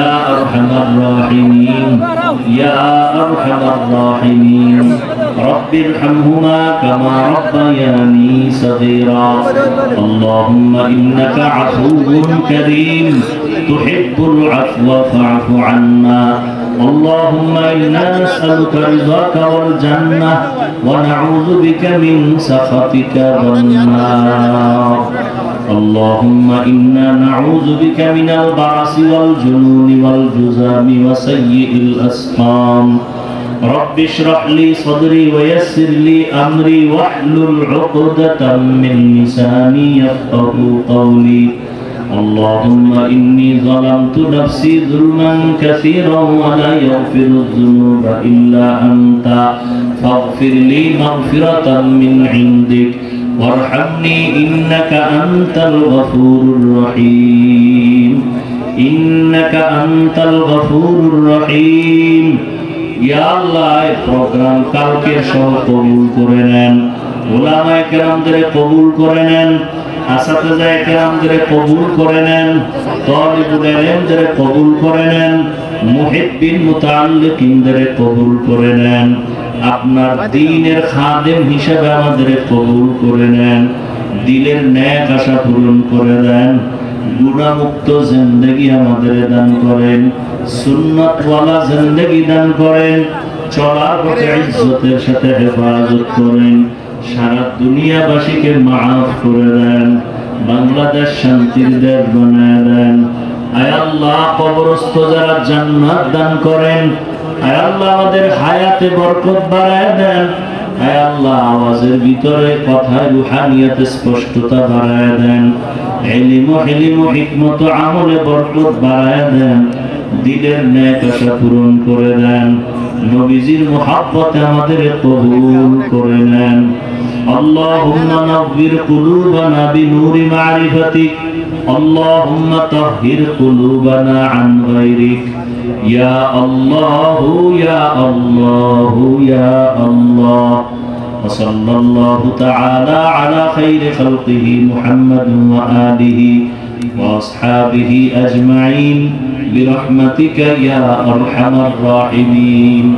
يا أرحم الراحمين يا أرحم الراحمين رب ارحمهما كما ربياني صغيرا اللهم إنك عفو كريم تحب العفو فاعف عنا اللهم إنا نسألك رضاك والجنة ونعوذ بك من سخطك والنار اللهم إنا نعوذ بك من البرص والجنون والجذام وسيء الأسقام رب اشرح لي صدري ويسر لي أمري واحلل عقدة من لساني يفقهوا قولي اللهم إني ظلمت نفسي ظلما كثيرا ولا يغفر الذنوب إلا أنت فاغفر لي مغفرة من عندك وارحمني إنك أنت الغفور الرحيم إنك أنت الغفور الرحيم يا الله programme কালকে সব কবুল করে নেন উলামায়ে কেরামদের কবুল করে নেন আসাতিজায়ে কেরামদের কবুল করে নেন তালিবুল ইলমদের কবুল করে নেন মুহিব্বিন মুতাআল্লিকিনদের কবুল করে নেন আপনার দ্বীনের খাদেম হিসেবে আমাদের কবুল করে নেন দিলের নেক আশা পূরণ করে দেন গুনাহমুক্ত জিন্দেগি আমাদের দান করেন সুন্নাত ওয়ালা জিন্দেগি দান করেন চলার পথে ইজ্জতের সাথে হেফাজত করেন সারা দুনিয়াবাসীকে মাফ করে দেন বাংলাদেশ শান্তির দেশ বানায় দেন আয় আল্লাহ কবরস্থ যারা জান্নাত দান করেন আয় আল্লাহ আমাদের হায়াতে বরকত বাড়ায় দেন আয় আল্লাহ আওয়াজের ভিতরে কথায় রুহানিয়াতে স্পষ্টতা বাড়ায় দেন ইলম ও হিকমত ও আমলে বরকত বাড়ায় দেন দিলের নেক আশা পূরণ করে দেন নবীজির মুহাব্বতে আমাদের কবুল করে নেন আল্লাহুম্মা নাব্বির কুলুবানা বিনূরি মারিফাতিক اللهم طهر قلوبنا عن غيرك يا الله يا الله يا الله وصلى الله تعالى على خير خلقه محمد وآله وأصحابه أجمعين برحمتك يا أرحم الراحمين